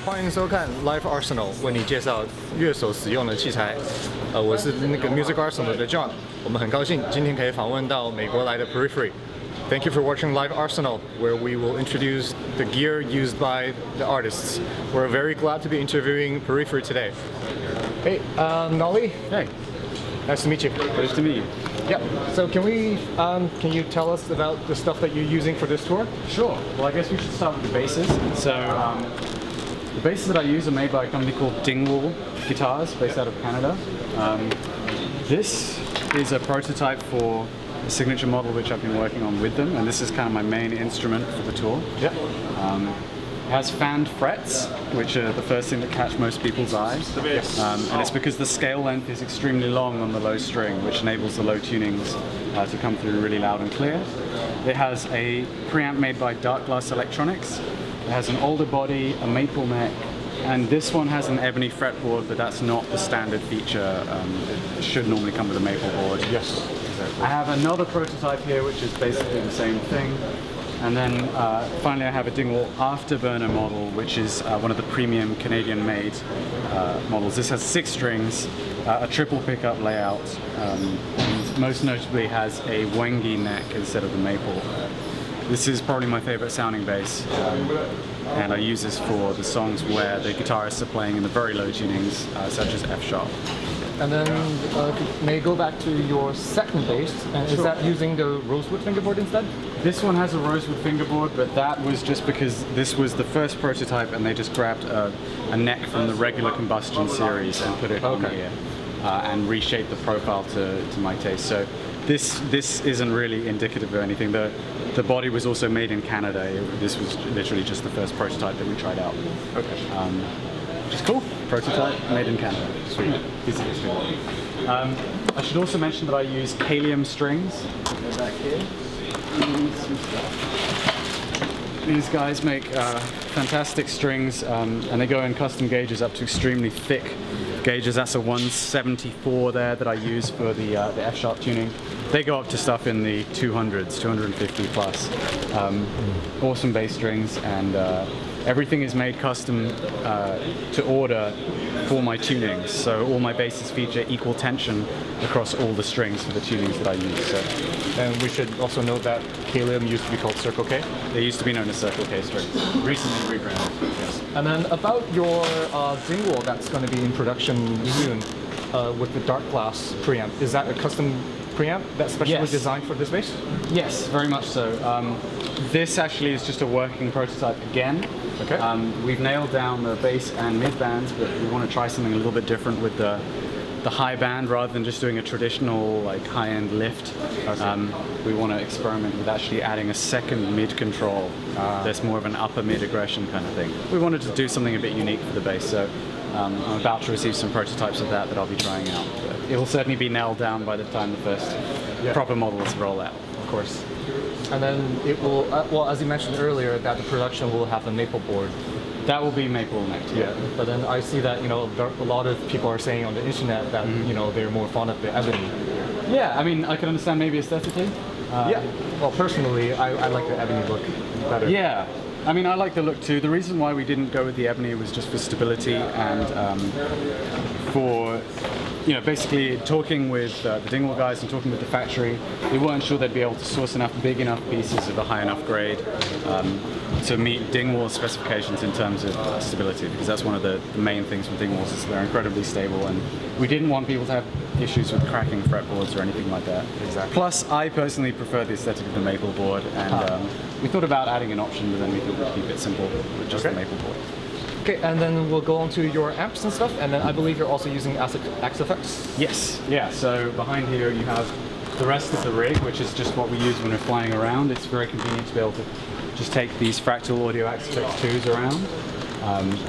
欢迎收看 Live Arsenal 为你介绍乐手使用的器材。我是那个 Music Arsenal 的 John。我们很高兴今天可以访问到美国来的 Periphery。Thank you for watching Live Arsenal, where we will introduce the gear used by the artists. We're very glad to be interviewing Periphery today. Hey, Nolly. Hey. Nice to meet you. Nice to meet you. Yep. So can you tell us about the stuff that you're using for this tour? Sure. Well, I guess we should start with the basses. So the basses that I use are made by a company called Dingwall Guitars, based out of Canada. This is a prototype for a signature model which I've been working on with them, and this is kind of my main instrument for the tour. Yep. It has fanned frets, which are the first thing that catch most people's eyes. And it's because the scale length is extremely long on the low string, which enables the low tunings to come through really loud and clear. It has a preamp made by Dark Glass Electronics. It has an older body, a maple neck, and this one has an ebony fretboard, but that's not the standard feature. It should normally come with a maple board. Yes, exactly. I have another prototype here, which is basically the same thing. And then finally I have a Dingwall Afterburner model, which is one of the premium Canadian-made models. This has 6 strings, a triple pickup layout, and most notably has a wangy neck instead of the maple. This is probably my favorite sounding bass, and I use this for the songs where the guitarists are playing in the very low tunings, such as F sharp. And then may I go back to your second bass, and is that using the rosewood fingerboard instead? This one has a rosewood fingerboard, but that was just because this was the first prototype and they just grabbed a neck from the regular combustion series and put it on here and reshaped the profile to my taste. So this isn't really indicative of anything. The body was also made in Canada. This was literally just the first prototype that we tried out. Okay. Which is cool. Prototype made in Canada. Sweet. Easy history. I should also mention that I use Kalium strings. They're back here. These guys make fantastic strings, and they go in custom gauges up to extremely thick gauges. That's a 174 there that I use for the F sharp tuning. They go up to stuff in the 200s, 250 plus. Awesome bass strings, and everything is made custom to order for my tunings. So all my basses feature equal tension across all the strings for the tunings that I use. So. And we should also note that Kalium used to be called Circle K. They used to be known as Circle K strings. Recently rebranded. Yes. And then about your Dingwall that's going to be in production soon with the dark glass preamp. Is that a custom preamp that's specially designed for this bass? Yes, very much so. This actually is just a working prototype again. Okay. We've nailed down the bass and mid bands, but we want to try something a little bit different with the high band rather than just doing a traditional like high-end lift. We want to experiment with actually adding a second mid control. There's more of an upper mid aggression kind of thing. We wanted to do something a bit unique for the bass, so I'm about to receive some prototypes of that I'll be trying out. But it will certainly be nailed down by the time the first proper models roll out. Of course. And then it will, well, as you mentioned earlier, that the production will have a maple board. That will be maple necked. Yeah. But then I see that a lot of people are saying on the internet that they're more fond of the ebony. Yeah, I mean I can understand maybe aesthetically. Yeah. Well, personally, I like the ebony look better. Yeah. I mean, I like the look too. The reason why we didn't go with the ebony was just for stability and for, basically talking with the Dingwall guys and talking with the factory, they weren't sure they'd be able to source enough big enough pieces of a high enough grade to meet Dingwall's specifications in terms of stability, because that's one of the main things with Dingwalls is they're incredibly stable, and we didn't want people to have issues with cracking fretboards or anything like that. Exactly. Plus, I personally prefer the aesthetic of the maple board, and we thought about adding an option, but then we thought we'd keep it simple with just the maple board. Okay, and then we'll go on to your amps and stuff, and then I believe you're also using Axe-Fx? Yes, yeah, so behind here you have the rest of the rig, which is just what we use when we're flying around. It's very convenient to be able to just take these fractal audio Axe-Fx 2s around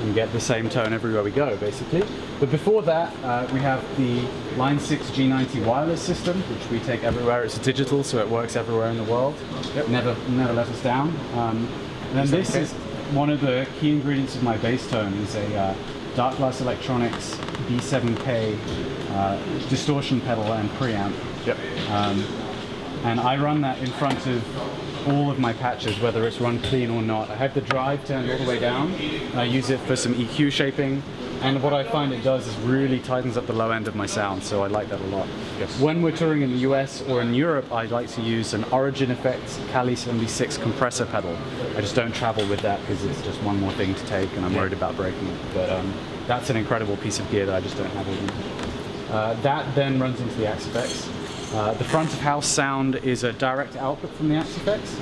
and get the same tone everywhere we go, basically. But before that, we have the Line 6 G90 wireless system, which we take everywhere. It's digital, so it works everywhere in the world. Yep. Never let us down. And then this is one of the key ingredients of my bass tone is a Dark Glass Electronics B7K distortion pedal and preamp. Yep. And I run that in front of all of my patches, whether it's run clean or not. I have the drive turned all the way down, and I use it for some EQ shaping. And what I find it does is really tightens up the low end of my sound, so I like that a lot. Yes. When we're touring in the US or in Europe, I like to use an Origin Effects Cali 76 compressor pedal. I just don't travel with that because it's just one more thing to take, and I'm worried about breaking it. But that's an incredible piece of gear that I just don't have with me. That then runs into the Axe Effects. The front of house sound is a direct output from the Axe Effects,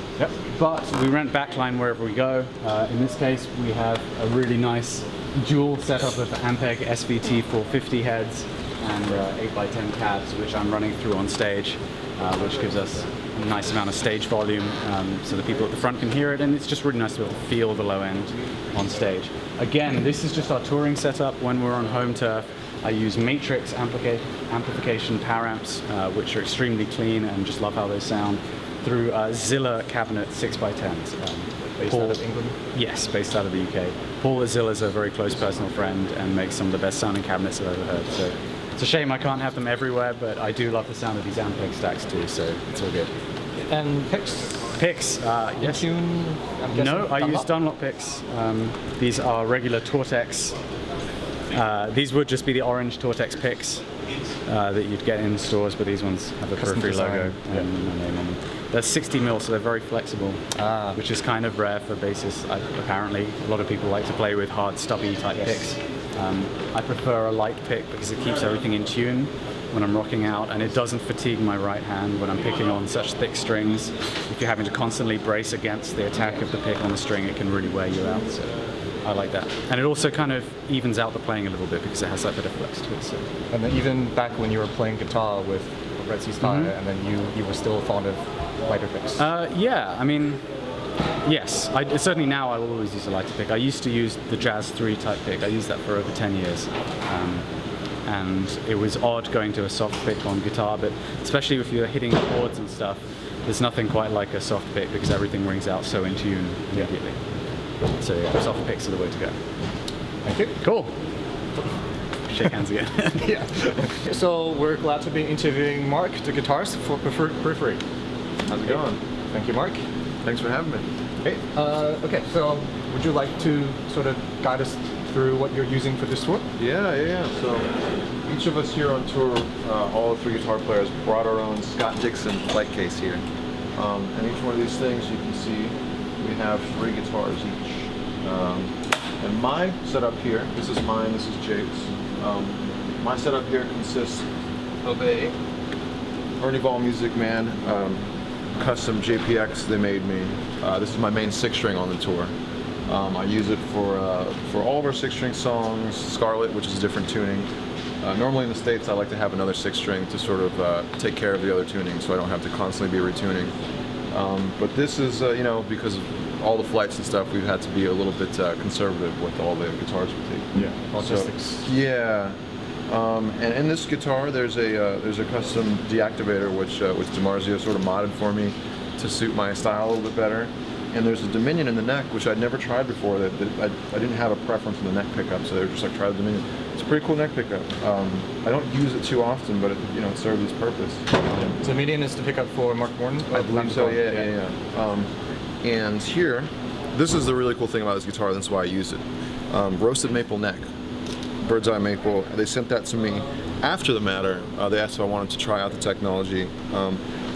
but we rent backline wherever we go. In this case, we have a really nice dual setup of Ampeg SVT 450 heads and 8x10 cabs, which I'm running through on stage, which gives us a nice amount of stage volume so the people at the front can hear it, and it's just really nice to be able to feel the low end on stage. Again, this is just our touring setup. When we're on home turf, I use Matrix amplification power amps, which are extremely clean and just love how they sound, through Zilla cabinet 6x10s. Based out of England? Yes, based out of the UK. Paul at Zilla is a very close personal friend and makes some of the best sounding cabinets I've ever heard. So it's a shame I can't have them everywhere, but I do love the sound of these Ampeg stacks too, so it's all good. And picks? Picks, yes. Tune, No, I use Dunlop picks. These are regular Tortex. These would just be the orange Tortex picks that you'd get in stores, but these ones have a Periphery logo and my name on them. They're 60 mil, so they're very flexible, which is kind of rare for bassists. Apparently, a lot of people like to play with hard, stubby type picks. I prefer a light pick because it keeps everything in tune when I'm rocking out, and it doesn't fatigue my right hand when I'm picking on such thick strings. If you're having to constantly brace against the attack of the pick on the string, it can really wear you out. So I like that. And it also kind of evens out the playing a little bit because it has that bit of flex to it. So. And then even back when you were playing guitar with Red Sea Sky, and then you were still fond of lighter picks? Yeah, I mean, yes. Certainly now I will always use a lighter pick. I used to use the Jazz 3 type pick. I used that for over 10 years. And it was odd going to a soft pick on guitar, but especially if you're hitting chords and stuff, there's nothing quite like a soft pick because everything rings out so in tune immediately. So yeah, soft picks are the way to go. Thank you. Cool. Shake hands again. Yeah. So we're glad to be interviewing Mark, the guitarist for Periphery. How's it going? Thank you, Mark. Thanks for having me. Okay. Okay. So would you like to sort of guide us through what you're using for this tour? Yeah. So each of us here on tour, all the 3 guitar players, brought our own Scott Dixon flight case here. And each one of these things you can see we have 3 guitars each. And my setup here, this is mine, this is Jake's. My setup here consists of a Ernie Ball Music Man custom JPX they made me. This is my main 6-string on the tour. I use it for all of our 6-string songs, Scarlet, which is a different tuning. Normally in the States I like to have another 6-string to sort of take care of the other tuning so I don't have to constantly be retuning. But this is, you know, because of all the flights and stuff, we've had to be a little bit conservative with all the guitars we take. Yeah, logistics. Yeah. And in this guitar, there's a custom deactivator which DiMarzio sort of modded for me to suit my style a little bit better. And there's a Dominion in the neck, which I'd never tried before. That I didn't have a preference in the neck pickup, so they were just like, try the Dominion. It's a pretty cool neck pickup. I don't use it too often, but it serves its purpose. Dominion is the pickup for Mark Morton? I believe so. Yeah. And here, this is the really cool thing about this guitar. That's why I use it. Roasted maple neck, bird's eye maple. They sent that to me after the matter. They asked if I wanted to try out the technology.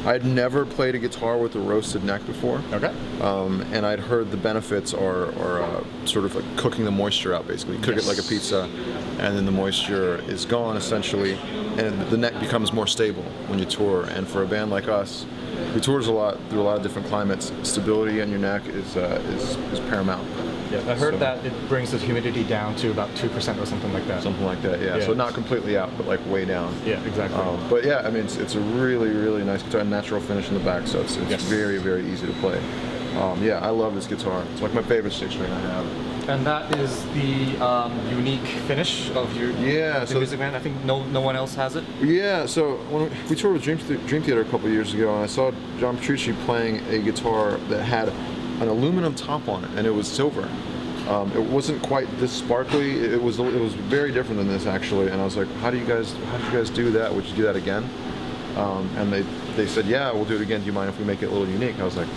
I had never played a guitar with a roasted neck before. Okay. And I'd heard the benefits are sort of like cooking the moisture out, basically. Cook it like a pizza, and then the moisture is gone essentially, and the neck becomes more stable when you tour. And for a band like us, who tours a lot through a lot of different climates, stability in your neck is paramount. Yeah, I heard that it brings the humidity down to about 2% or something like that. Something like that, yeah. So not completely out, but like way down. Yeah, exactly. But yeah, I mean, it's a really, really nice guitar, natural finish in the back, so it's very, very easy to play. Yeah, I love this guitar. It's like my favorite 6-string I have. And that is the unique finish of your Music Man. I think no one else has it. Yeah, so when we toured with Dream Theater a couple years ago, and I saw John Petrucci playing a guitar that had an aluminum top on it, and it was silver. It wasn't quite this sparkly. It was very different than this actually. And I was like, how did you guys do that? Would you do that again? And they said, yeah, we'll do it again. Do you mind if we make it a little unique? I was like,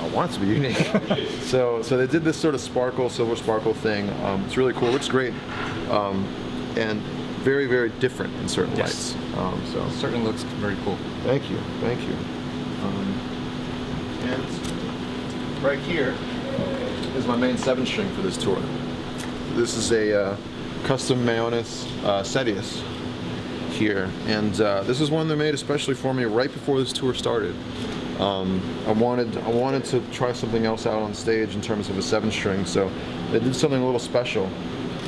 I want it to be unique. so they did this sort of silver sparkle thing. It's really cool. It looks great, and very, very different in certain lights. So It certainly looks very cool. thank you. And right here is my main 7-string for this tour. This is a custom Mayonis Cedius here, and this is one they made especially for me right before this tour started. I wanted to try something else out on stage in terms of a 7-string, so they did something a little special.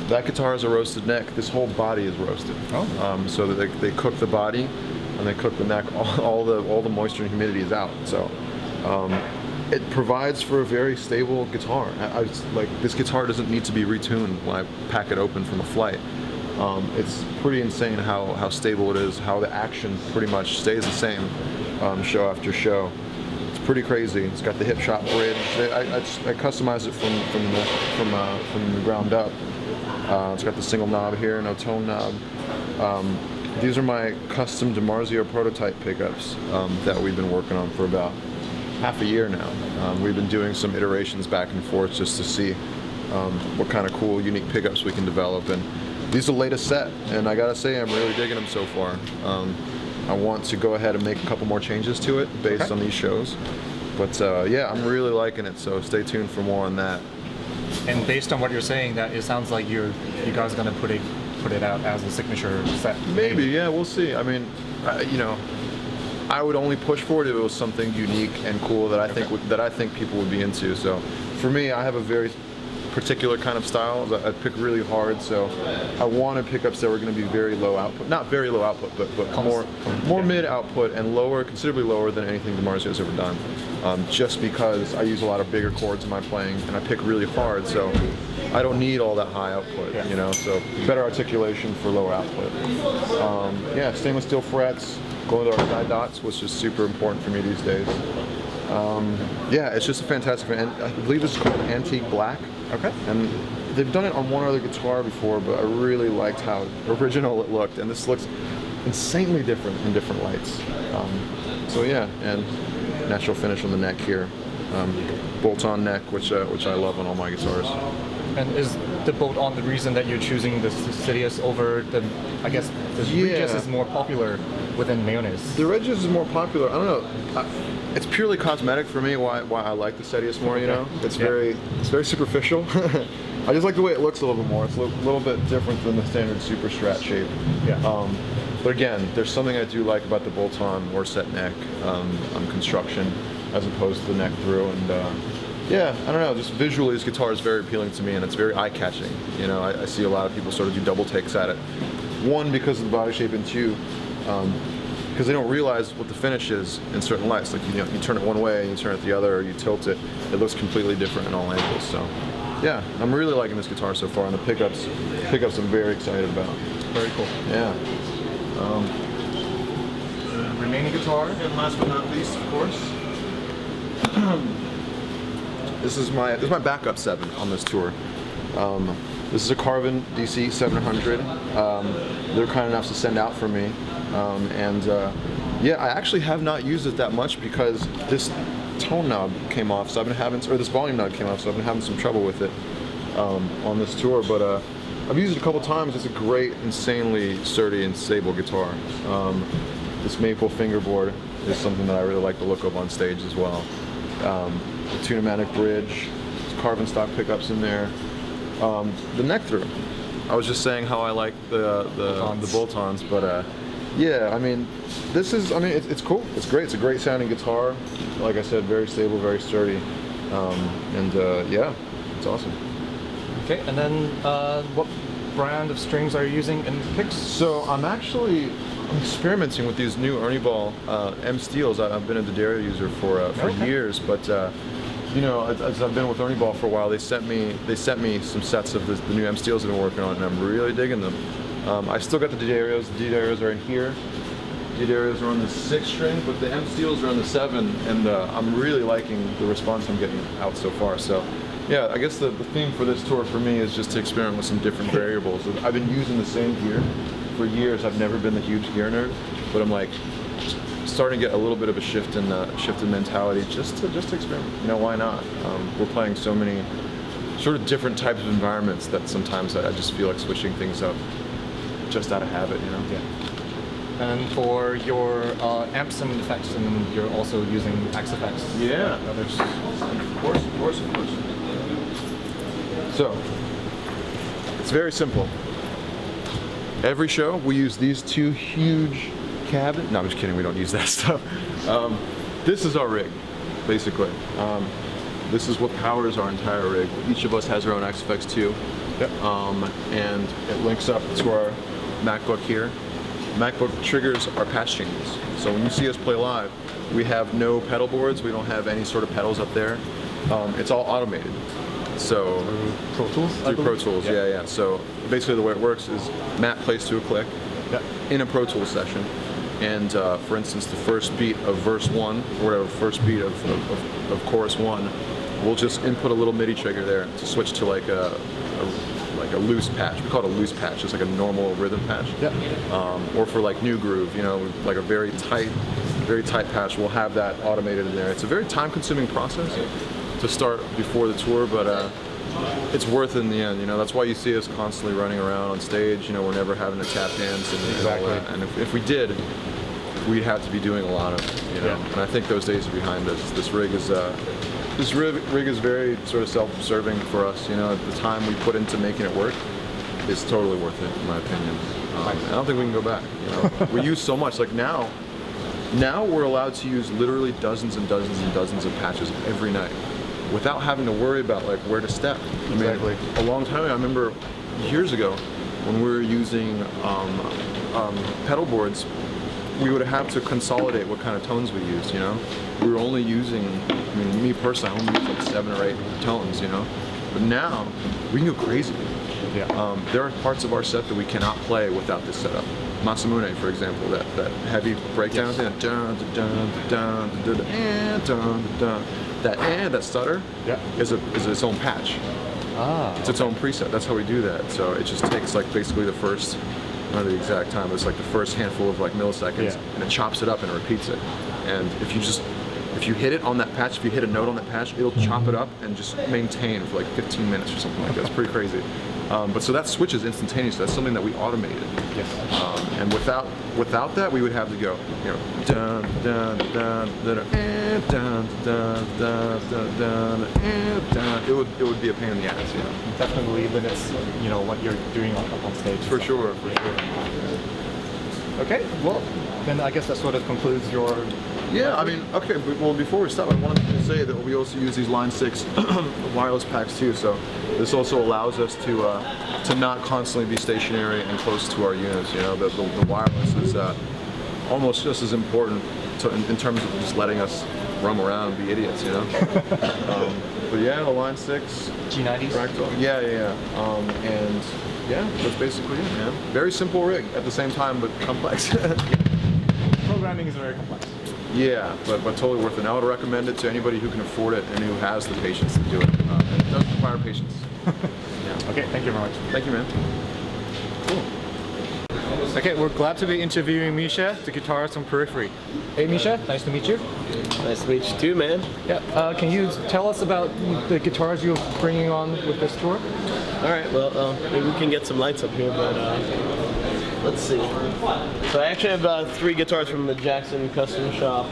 That guitar has a roasted neck. This whole body is roasted. So that they cook the body and they cook the neck. All the moisture and humidity is out. So it provides for a very stable guitar. Like, this guitar doesn't need to be retuned when I pack it open from a flight. It's pretty insane how stable it is, how the action pretty much stays the same show after show. It's pretty crazy. It's got the hip shot bridge. I customized it from the ground up. It's got the single knob here, no tone knob. These are my custom DiMarzio prototype pickups that we've been working on for about half a year now. We've been doing some iterations back and forth just to see what kind of cool, unique pickups we can develop. And these are the latest set, and I gotta say I'm really digging them so far. I want to go ahead and make a couple more changes to it based on these shows. But yeah, I'm really liking it, so stay tuned for more on that. And based on what you're saying, that it sounds like you guys are gonna put it out as a signature set. Maybe, yeah, we'll see. I mean, you know, I would only push for it if it was something unique and cool that I think people would be into. So for me, I have a very particular kind of style. I pick really hard, so I wanted pickups that were going to be very low output, not very low output, but more mid output and lower, considerably lower than anything DiMarzio's ever done. Just because I use a lot of bigger chords in my playing, and I pick really hard, so I don't need all that high output, you know. So better articulation for lower output. Yeah, stainless steel frets, glow-in-the-dark side dots, which is super important for me these days. Yeah, it's just a fantastic, and I believe this is called Antique Black. Okay. And they've done it on one other guitar before, but I really liked how original it looked, and this looks insanely different in different lights. So yeah, and natural finish on the neck here, bolt-on neck, which I love on all my guitars. And is the bolt-on the reason that you're choosing the Cedius over the? I guess the Regis is more popular within Mayonis. The Regis is more popular. I don't know. It's purely cosmetic for me. Why I like the Cedius more, you know. It's very superficial. I just like the way it looks a little bit more. It's a little bit different than the standard super strat shape. Yeah. But again, there's something I do like about the bolt-on or set neck on construction, as opposed to the neck through. And yeah, I don't know. Just visually, this guitar is very appealing to me, and it's very eye-catching. You know, I see a lot of people sort of do double takes at it. One, because of the body shape, and two, because they don't realize what the finish is in certain lights. Like, you know, you turn it one way, you turn it the other, or you tilt it, it looks completely different in all angles. So yeah, I'm really liking this guitar so far, and the pickups I'm very excited about. Very cool. Yeah. Remaining guitar. And last but not least, of course, this is my backup 7 on this tour. This is a Carvin DC 700. They're kind enough to send out for me. Yeah, I actually have not used it that much because this tone knob came off, so I've been having, or this volume knob came off, so I've been having some trouble with it on this tour. But I've used it a couple times. It's a great, insanely sturdy and stable guitar. This maple fingerboard is something that I really like the look of on stage as well. Tunematic bridge, Carvin stock pickups in there. The neck through. I was just saying how I like the bolt-ons, but yeah, I mean, it's cool. It's great. It's a great sounding guitar. Like I said, very stable, very sturdy, and yeah, it's awesome. Okay, and then what brand of strings are you using in picks? So I'm experimenting with these new Ernie Ball M steels. I've been a D'Addario user for years, but you know, as I've been with Ernie Ball for a while, they sent me some sets of the new M steels I've been working on, and I'm really digging them. I still got the D'Addarios. The D'Addarios are in here. The D'Addarios are on the 6 string, but the M steels are on the 7, and I'm really liking the response I'm getting out so far. So yeah, I guess the theme for this tour for me is just to experiment with some different variables. I've been using the same gear for years. I've never been the huge gear nerd, but I'm like, starting to get a little bit of a shift in mentality, just to experiment. You know, why not? We're playing so many sort of different types of environments that sometimes I just feel like switching things up, just out of habit. You know. Yeah. And for your amps and effects, and you're also using Axe effects. Yeah. Like others. Of course. So, it's very simple. Every show, we use these two huge cabinets. No, I'm just kidding, we don't use that stuff. This is our rig, basically. This is what powers our entire rig. Each of us has our own Axe Effects 2. Yep. And it links up to our MacBook here. MacBook triggers our patch changes. So when you see us play live, we have no pedal boards, we don't have any sort of pedals up there. It's all automated. So Pro Tools? through Pro Tools, yeah. So basically the way it works is Matt plays to a click in a Pro Tools session. And for instance, the first beat of verse 1, or whatever, first beat of chorus 1, we'll just input a little MIDI trigger there to switch to like a loose patch. We call it a loose patch, just like a normal rhythm patch. Or for like new groove, you know, like a very tight patch, we'll have that automated in there. It's a very time-consuming process to start before the tour, but it's worth it in the end. You know, that's why you see us constantly running around on stage. You know, we're never having to tap dance and all that. And if we did, we'd have to be doing a lot of it. You know, and I think those days are behind us. This rig is very sort of self-serving for us. You know, the time we put into making it work is totally worth it, in my opinion. I don't think we can go back. You know, we use so much. Like now we're allowed to use literally dozens and dozens and dozens of patches every night, without having to worry about like where to step. I mean, a long time ago, I remember years ago when we were using pedal boards, we would have to consolidate what kind of tones we used, you know? We were only using, I mean, me personally, I only use like 7 or 8 tones, you know? But now, we can go crazy. There are parts of our set that we cannot play without this setup. Masamune, for example, that heavy breakdown thing, that stutter is its own patch. It's its own preset. That's how we do that. So it just takes like basically the first, I don't know the exact time, but it's like the first handful of like milliseconds, and it chops it up and repeats it. And if you hit it on that patch, if you hit a note on that patch, it'll chop it up and just maintain for like 15 minutes or something like that. It's pretty crazy. But so that switches instantaneously. That's something that we automated. And without that, we would have to go, you know, dun dun dun dun dun dun dun dun. It would be a pain in the ass, you know. Definitely limits, you know, what you're doing on stage. For sure. Okay, well, then I guess that sort of concludes your. Yeah, I mean, okay, well, before we stop, I wanted to say that we also use these Line 6 wireless packs too, so this also allows us to not constantly be stationary and close to our units, you know. The wireless is almost just as important in terms of just letting us roam around and be idiots, you know. But yeah, the Line 6 G90s? Fractal. Yeah. And yeah, that's basically it, man. Very simple rig at the same time, but complex. Programming is very complex. Yeah, but totally worth it. And I would recommend it to anybody who can afford it and who has the patience to do it. It does require patience. Okay, thank you very much. Thank you, man. Cool. Okay, we're glad to be interviewing Misha, the guitarist from Periphery. Hey Misha, nice to meet you. Nice to meet you too, man. Yeah, can you tell us about the guitars you're bringing on with this tour? All right, well, maybe we can get some lights up here, but let's see. So I actually have 3 guitars from the Jackson custom shop.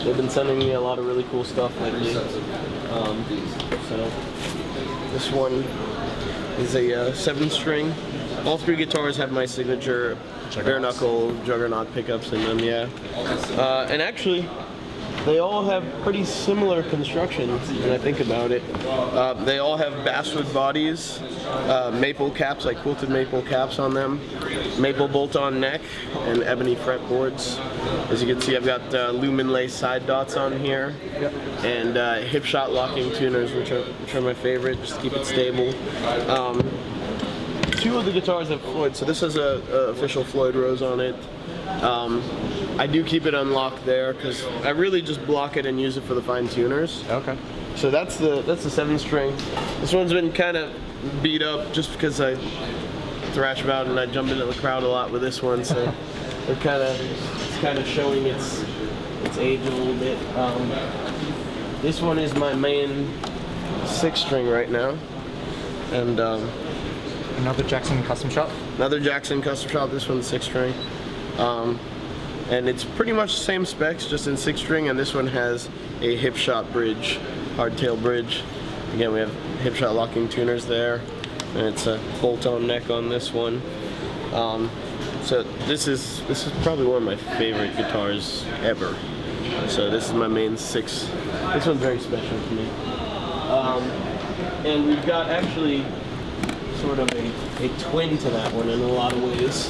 They've been sending me a lot of really cool stuff lately. So this one is a 7-string. All 3 guitars have my signature bare knuckle Juggernaut pickups in them, yeah. And actually, they all have pretty similar construction when I think about it. They all have basswood bodies, maple caps, like quilted maple caps on them, maple bolt-on neck, and ebony fretboards. As you can see, I've got lumen lace side dots on here, and hip shot locking tuners, which are my favorite, just to keep it stable. 2 of the guitars have Floyd, so this has a official Floyd Rose on it. I do keep it unlocked there because I really just block it and use it for the fine tuners. Okay. So that's the 7-string. This one's been kind of beat up just because I thrash about and I jump into the crowd a lot with this one, so it's kind of showing its aged a little bit. This one is my main 6-string right now, and Another Jackson custom shop. another Jackson custom shop. This one's 6-string, and it's pretty much the same specs, just in 6-string. And this one has a hip shot bridge, hardtail bridge. Again, we have hip shot locking tuners there, and it's a bolt-on neck on this one. So this is probably one of my favorite guitars ever. So this is my main 6. This one's very special to me. And we've got actually sort of a twin to that one in a lot of ways.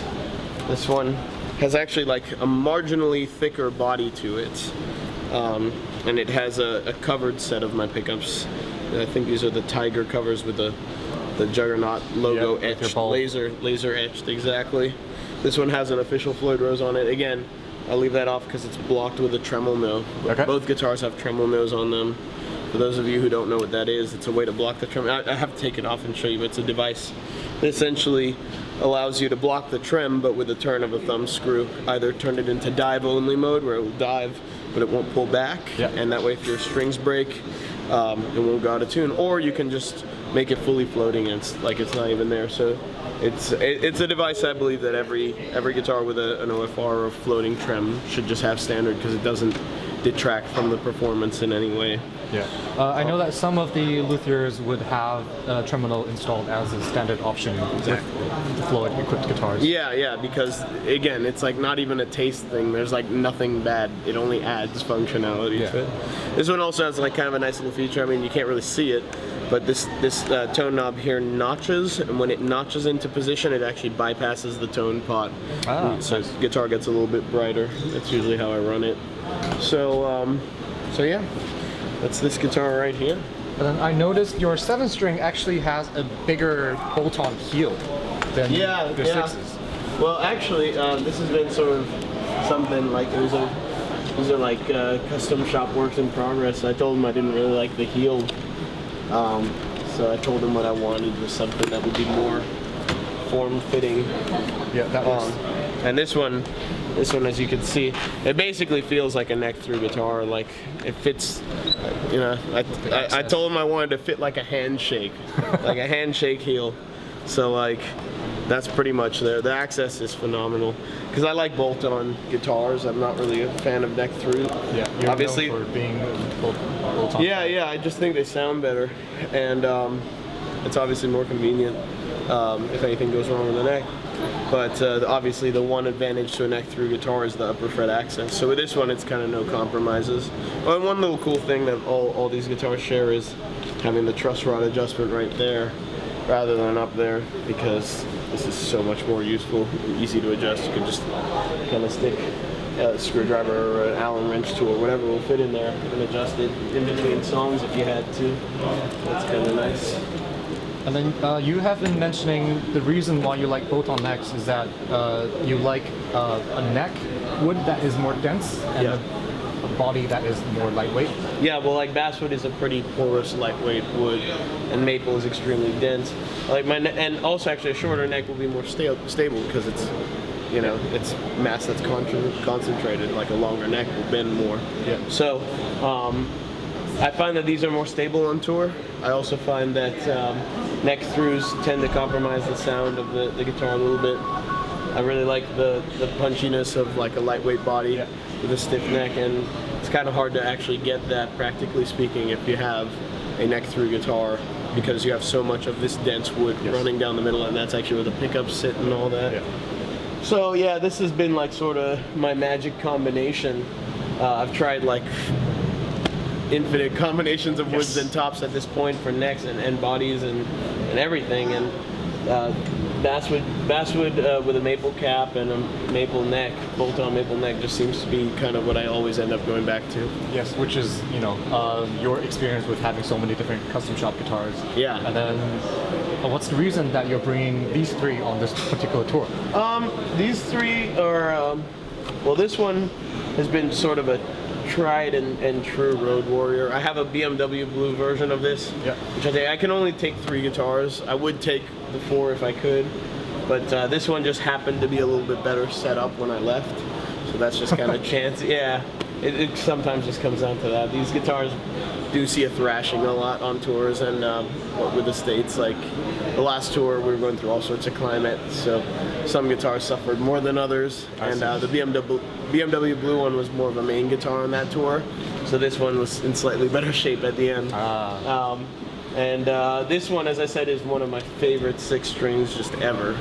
This one has actually like a marginally thicker body to it, and it has a covered set of my pickups. I think these are the Tiger covers with the Juggernaut logo etched, laser etched exactly. This one has an official Floyd Rose on it. Again, I'll leave that off because it's blocked with a tremolo no. Okay. Both guitars have tremolo nos on them. For those of you who don't know what that is, it's a way to block the trem. I have to take it off and show you, but it's a device that essentially allows you to block the trem, but with a turn of a thumb screw. Either turn it into dive only mode, where it will dive, but it won't pull back, and that way if your strings break, it won't go out of tune. Or you can just make it fully floating, and it's like it's not even there. So it's a device I believe that every guitar with an OFR or a floating trem should just have standard, because it doesn't detract from the performance in any way. Yeah. I know that some of the luthiers would have tremolo installed as a standard option with the Floyd equipped guitars. Yeah, because again, it's like not even a taste thing. There's like nothing bad. It only adds functionality to it. This one also has like kind of a nice little feature. I mean, you can't really see it, but this tone knob here notches, and when it notches into position, it actually bypasses the tone pot. So the guitar gets a little bit brighter. That's usually how I run it. So yeah. That's this guitar right here. And then I noticed your 7-string actually has a bigger bolt-on heel than your 6s. Well, actually, this has been sort of something like these are like custom shop works in progress. I told them I didn't really like the heel, so I told them what I wanted was something that would be more form-fitting. Yeah, that was. And this one, as you can see, it basically feels like a neck-through guitar. Like it fits, you know. I told him I wanted to fit like a handshake, like a handshake heel. So like, that's pretty much there. The access is phenomenal because I like bolt-on guitars. I'm not really a fan of neck-through. Yeah, you're obviously known for being bolt-on. Yeah. I just think they sound better, and it's obviously more convenient if anything goes wrong with the neck. But obviously the one advantage to a neck-through guitar is the upper fret access. So with this one, it's kind of no compromises. Oh, and one little cool thing that all these guitars share is having the truss rod adjustment right there rather than up there, because this is so much more useful, easy to adjust. You can just kind of stick a screwdriver or an Allen wrench tool or whatever will fit in there and adjust it in between songs if you had to. That's kind of nice. And then you have been mentioning the reason why you like bolt-on necks is that you like a neck wood that is more dense and a body that is more lightweight. Yeah, well, like basswood is a pretty porous, lightweight wood, and maple is extremely dense. Like and also actually a shorter neck will be more stable because it's, you know, it's mass that's concentrated. Like a longer neck will bend more. Yeah. So I find that these are more stable on tour. I also find that neck throughs tend to compromise the sound of the guitar a little bit. I really like the punchiness of like a lightweight body with a stiff neck, and it's kind of hard to actually get that, practically speaking, if you have a neck through guitar, because you have so much of this dense wood running down the middle, and that's actually where the pickups sit and all that. Yeah. So yeah, this has been like sort of my magic combination. I've tried like infinite combinations of woods and tops at this point for necks and bodies and everything, and basswood with a maple cap and a maple neck, bolt-on maple neck, just seems to be kind of what I always end up going back to. Yes, which is, you know, your experience with having so many different custom shop guitars. Yeah. And then what's the reason that you're bringing these 3 on this particular tour? These 3 are, well, this one has been sort of a tried and true road warrior. I have a BMW blue version of this, which I can only take 3 guitars. I would take the 4 if I could, but this one just happened to be a little bit better set up when I left, so that's just kind of chance. Yeah, it sometimes just comes down to that. These guitars do see a thrashing a lot on tours, and with the States, like the last tour, we were going through all sorts of climate, so some guitars suffered more than others, and the BMW Blue one was more of a main guitar on that tour, so this one was in slightly better shape at the end. This one, as I said, is one of my favorite 6 strings just ever,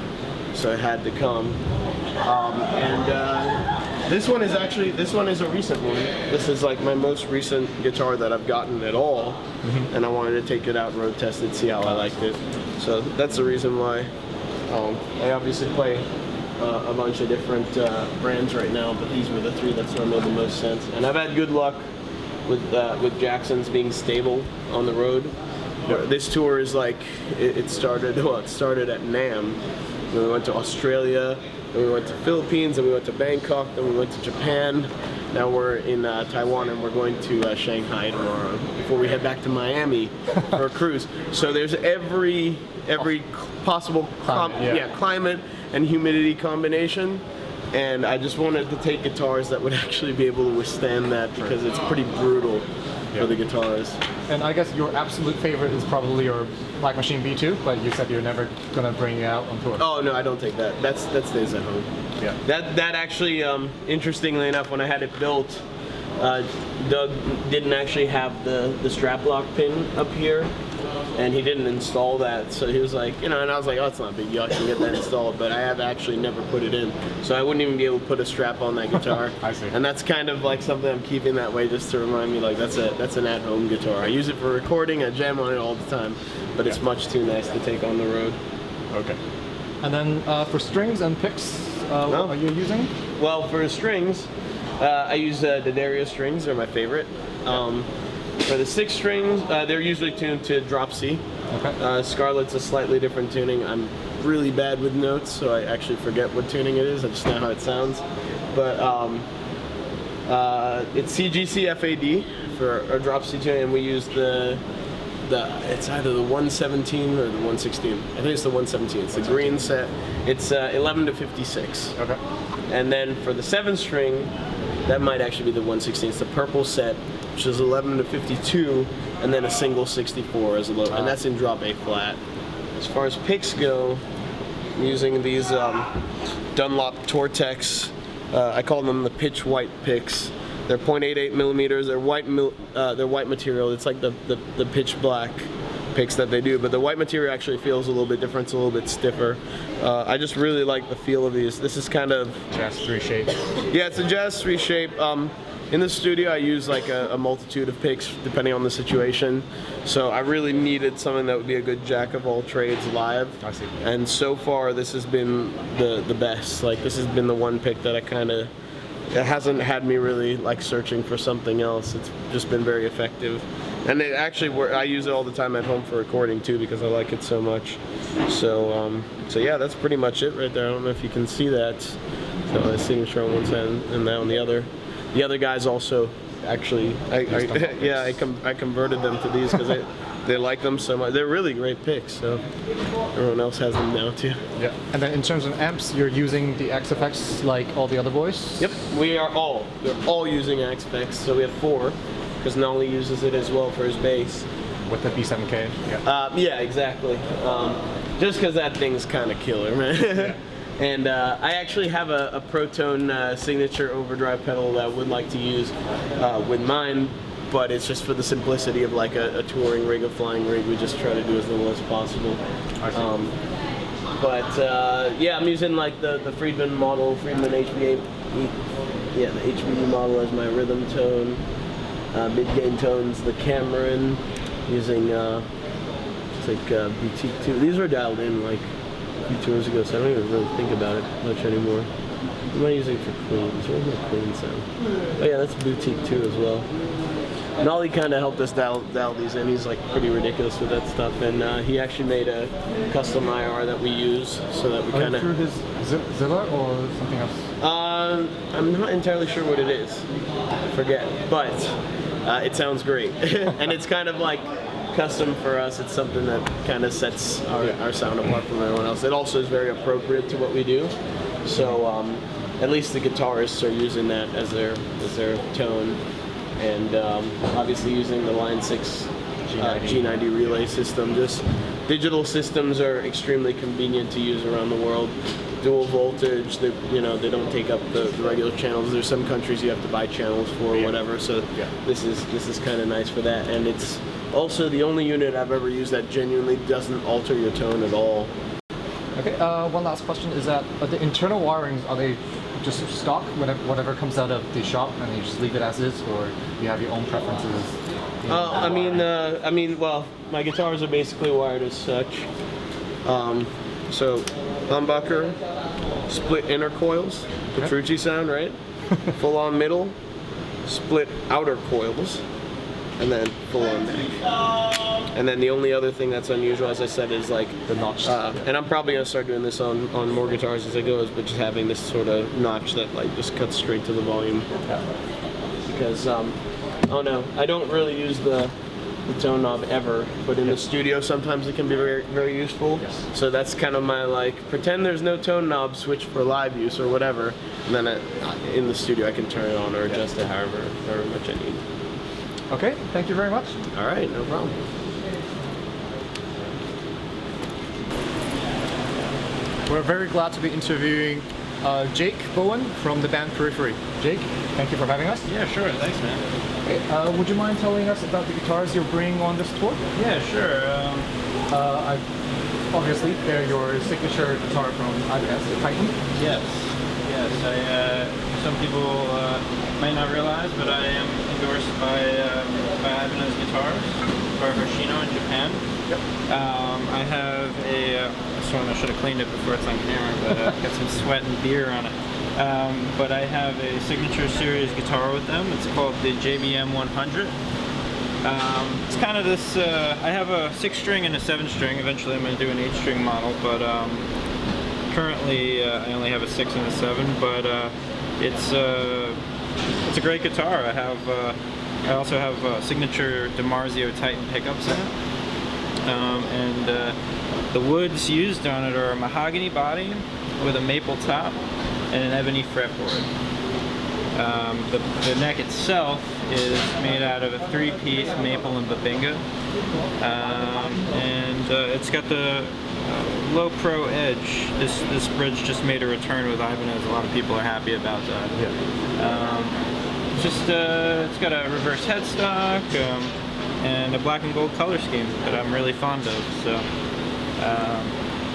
so it had to come. This one is a recent one. This is like my most recent guitar that I've gotten at all, and I wanted to take it out and road test it, see how I liked it. So that's the reason why. I obviously play a bunch of different brands right now, but these were the 3 that sort of made the most sense. And I've had good luck with Jackson's being stable on the road. This tour is like it started at NAMM. Then we went to Australia. Then we went to Philippines, then we went to Bangkok, then we went to Japan. Now we're in Taiwan, and we're going to Shanghai tomorrow before we head back to Miami for a cruise. So there's every possible climate and humidity combination, and I just wanted to take guitars that would actually be able to withstand that, because it's pretty brutal for the guitars. And I guess your absolute favorite is probably your Black Machine B2, but you said you're never gonna bring it out on tour. Oh no, I don't take that. That stays at home. Yeah. That actually, interestingly enough, when I had it built, Doug didn't actually have the strap lock pin up here, and he didn't install that. So he was like, and I was like, oh, it's not a big deal, I can get that installed. But I have actually never put it in, so I wouldn't even be able to put a strap on that guitar. I see. And that's kind of like something I'm keeping that way, just to remind me, like that's an at-home guitar. I use it for recording, I jam on it all the time, but it's much too nice to take on the road. Okay. And then for strings and picks, what are you using? Well, for strings, I use D'Addario strings. They're my favorite. For the 6 strings, they're usually tuned to drop C. Okay. Scarlett's a slightly different tuning. I'm really bad with notes, so I actually forget what tuning it is. I just know how it sounds. But it's CGC FAD for our drop C tuning, and we use it's either the 117 or the 116. I think it's the 117. It's the green set. It's 11 to 56. Okay. And then for the 7 string, that might actually be the 116. It's the purple set, which is 11 to 52, and then a single 64 as a low, and that's in drop A flat. As far as picks go, I'm using these Dunlop Tortex. I call them the pitch white picks. They're 0.88 millimeters. They're white material. It's like the pitch black picks that they do, but the white material actually feels a little bit different. It's a little bit stiffer. I just really like the feel of these. This is kind of Jazz 3 shape. Yeah, it's a Jazz 3 shape. In the studio, I use like a multitude of picks depending on the situation. So I really needed something that would be a good jack of all trades live. I see. And so far, this has been the best. Like this has been the one pick that it hasn't had me really like searching for something else. It's just been very effective. And it actually, I use it all the time at home for recording too, because I like it so much. So yeah, that's pretty much it right there. I don't know if you can see that. So the signature on one side and that on the other. The other guys also actually, I converted them to these because they like them so much. They're really great picks, so everyone else has them now too. Yeah. And then in terms of amps, you're using the XFX like all the other boys? Yep, they're all using XFX. So we have 4, because Nolly uses it as well for his bass. With the B7K? Yeah. Yeah, exactly. Just because that thing's kind of killer, man. Yeah. And I actually have a Protone signature overdrive pedal that I would like to use with mine, but it's just for the simplicity of like a touring rig, a flying rig. We just try to do as little as possible. Yeah, I'm using like the Friedman model, Friedman HB8, the HBD model as my rhythm tone. Mid-gain tones, the Cameron, using it's like Boutique 2. These were dialed in like a few tours ago, so I don't even really think about it much anymore. What am I using for cleans? Where's my clean sound? Oh yeah, that's Boutique 2 as well. Nolly kind of helped us dial these in. He's like pretty ridiculous with that stuff, and he actually made a custom IR that we use, so that we kind of. Through his Zilla or something else? I'm not entirely sure what it is. I forget, but it sounds great, and it's kind of like custom for us. It's something that kind of sets our sound apart from everyone else. It also is very appropriate to what we do. So at least the guitarists are using that as their tone, and obviously using the Line 6 G90 relay system. Just digital systems are extremely convenient to use around the world. Dual voltage, they don't take up the regular channels. There's some countries you have to buy channels for or whatever, so this is kind of nice for that. And it's also the only unit I've ever used that genuinely doesn't alter your tone at all. Okay, one last question is that the internal wirings, are they just stock, whatever comes out of the shop, and you just leave it as is, or you have your own preferences? I mean, well, my guitars are basically wired as such. So, humbucker, split inner coils, Petrucci sound, right? Full on middle, split outer coils, and then full on neck. And then the only other thing that's unusual, as I said, is like the notch. And I'm probably gonna start doing this on more guitars as it goes, but just having this sort of notch that like just cuts straight to the volume. Because oh no, I don't really use the tone knob ever, but in the studio sometimes it can be very, very useful. So that's kind of my like, pretend there's no tone knob, switch for live use or whatever, and then in the studio I can turn it on or adjust it however much I need. Okay, thank you very much. All right, no problem. We're very glad to be interviewing Jake Bowen from the band Periphery. Jake, thank you for having us. Yeah, sure. Thanks, man. Okay, would you mind telling us about the guitars you're bringing on this tour? Yeah, sure. Obviously, they're your signature guitar from Ibanez, the Titan. Yes. Some people might not realize, but I am endorsed by Ibanez Guitars, by Hoshino in Japan. Yep. I have I should have cleaned it before it's on camera, but got some sweat and beer on it. But I have a signature series guitar with them. It's called the JBM 100. It's kind of this, I have a 6-string and a 7-string. Eventually I'm going to do an 8-string model, but currently I only have a 6 and a 7, but it's a great guitar. I also have signature DiMarzio Titan pickups in it. And the woods used on it are a mahogany body with a maple top and an ebony fretboard. The neck itself is made out of a 3-piece maple and babinga, and it's got the low pro edge. This bridge just made a return with Ibanez. A lot of people are happy about that. It's got a reverse headstock and a black and gold color scheme that I'm really fond of. So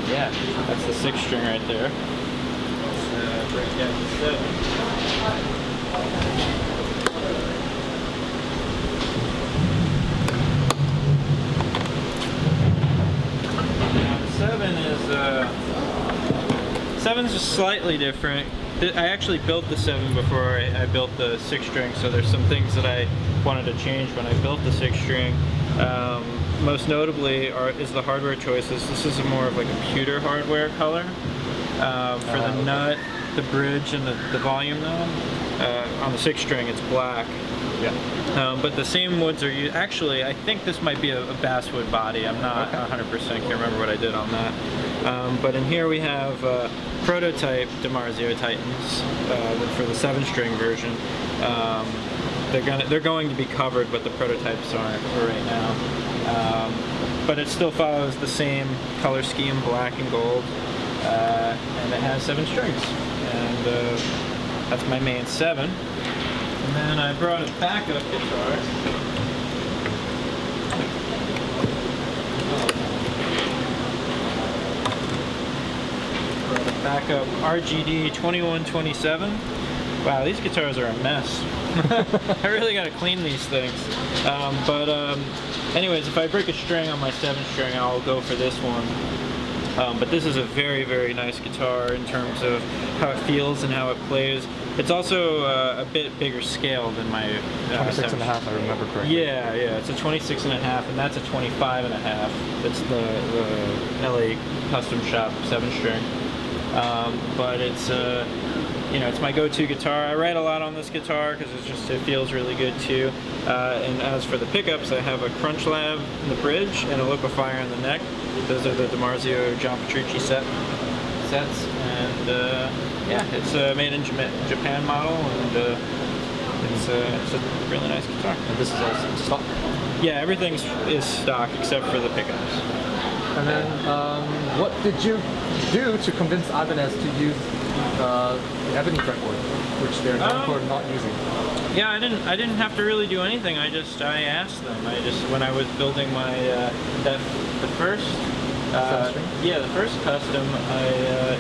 yeah, that's the 6-string right there. Break down to 7. Now the 7's just slightly different. I actually built the 7 before I built the 6-string, so there's some things that I wanted to change when I built the 6-string. Most notably is the hardware choices. This is more of like a pewter hardware color for the nut, the bridge, and the volume knob. On the 6-string it's black. But the same woods are used. Actually, I think this might be a basswood body. I'm not 100%, can't remember what I did on that. But in here we have prototype DiMarzio Titans for the 7-string version. They're going to be covered, but the prototypes aren't for right now. But it still follows the same color scheme, black and gold, and it has 7 strings. And that's my main 7. And then I brought a backup guitar. Backup RGD 2127. Wow, these guitars are a mess. I really gotta clean these things. Anyways, if I break a string on my 7-string, I'll go for this one. But this is a very, very nice guitar in terms of how it feels and how it plays. It's also a bit bigger scale than my 26.5, I remember correctly. Yeah, it's a 26.5, and that's a 25.5. It's the LA Custom Shop 7-string. But it's it's my go-to guitar. I write a lot on this guitar because it feels really good too. And as for the pickups, I have a Crunch Lab in the bridge and a liquefier in the neck. Those are the DiMarzio John Petrucci sets. And Yeah, it's a made in Japan model, and it's a really nice guitar. And this is all stock. Yeah, everything is stock except for the pickups. And then, what did you do to convince Ibanez to use the ebony fretboard, which they're known for not using? Yeah, I didn't have to really do anything. I asked them. When I was building my the first custom, I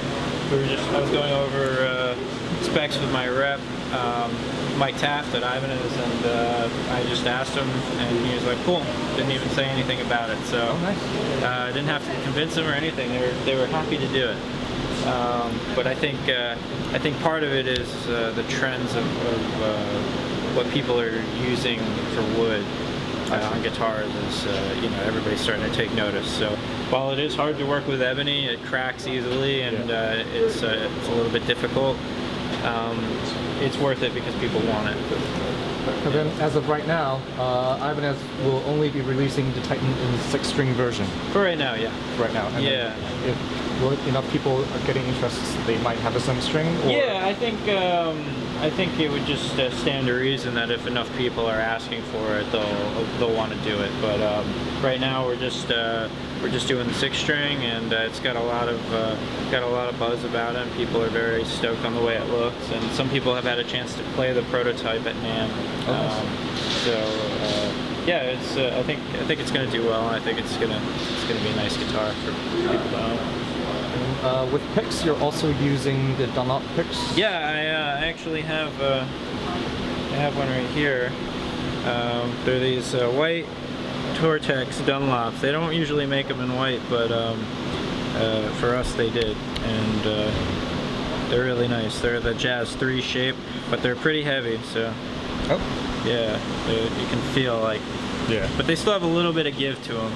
was going over specs with my rep, Mike Taft at Ibanez, and I just asked him, and he was like, "Cool." Didn't even say anything about it. So I didn't have to convince them or anything. They were happy to do it. But I think part of it is the trends of what people are using for wood on guitars. Is everybody's starting to take notice. So while it is hard to work with ebony, it cracks easily, and it's a little bit difficult. It's worth it because people want it. And then, as of right now, Ibanez will only be releasing the Titan in 6-string version. For right now, yeah. Right now. And yeah. If enough people are getting interested, they might have a 7-string. Yeah, I think it would just stand to reason that if enough people are asking for it, they'll want to do it. But right now, we're just doing the 6-string, and it's got a lot of buzz about it. And people are very stoked on the way it looks, and some people have had a chance to play the prototype at NAMM. Yeah, it's I think it's going to do well, and I think it's gonna be a nice guitar for people to own. With picks, you're also using the Dunlop picks? Yeah, I actually have I have one right here. They're these white Tortex Dunlops. They don't usually make them in white, but for us they did, and they're really nice. They're the Jazz 3 shape, but they're pretty heavy, so yeah, you can feel like, but they still have a little bit of give to them.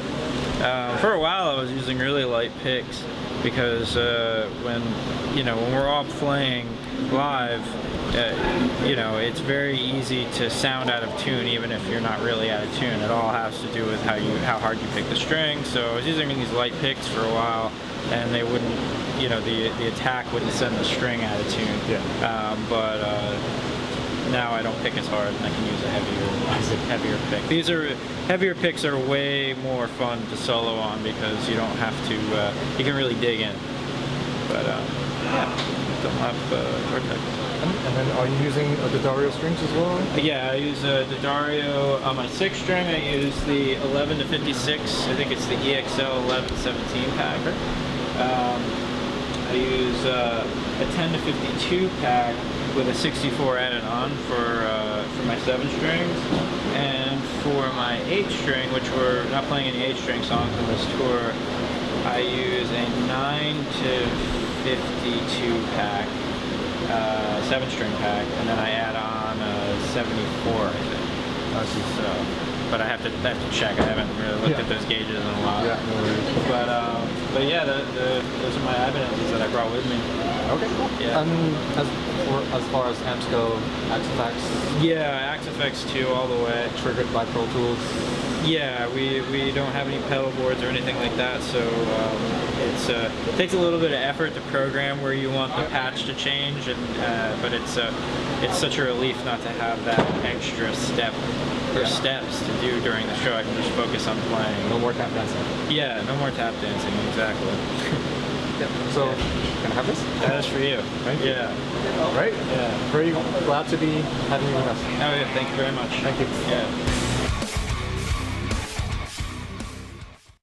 For a while I was using really light picks, because when we're all playing live, it's very easy to sound out of tune, even if you're not really out of tune. It all has to do with how hard you pick the string. So I was using these light picks for a while, and they wouldn't, the attack wouldn't send the string out of tune. But now I don't pick as hard, and I can use a heavier pick. Heavier picks are way more fun to solo on, because you don't have to, you can really dig in. But yeah, don't have Tortex. And then, are you using the Dario strings as well? Yeah, I use the Dario on my 6-string. I use the 11 to 56. I think it's the EXL 1117 pack. I use a 10 to 52 pack with a 64 added on for my 7-strings, and for my 8-string, which we're not playing any 8-string songs on this tour, I use a 9 to 52 pack, 7-string pack, and then I add on a 74, I think. But I have to check. I haven't really looked at those gauges in a while. Yeah, no worries. But yeah, those are my Ibanez's that I brought with me. Okay, cool. Yeah. As far as amps go, Axe-Fx? Yeah, Axe-Fx 2 all the way. Triggered by Pro Tools? Yeah, we don't have any pedal boards or anything like that, so it takes a little bit of effort to program where you want the patch to change, and but it's such a relief not to have that extra step or steps to do during the show. I can just focus on playing. No more tap dancing? Yeah, no more tap dancing, exactly. So, can I have this? That is for you. Thank you. Yeah. Right? Yeah. Very glad to be having you with us. Oh yeah, thank you very much. Thank you. Yeah.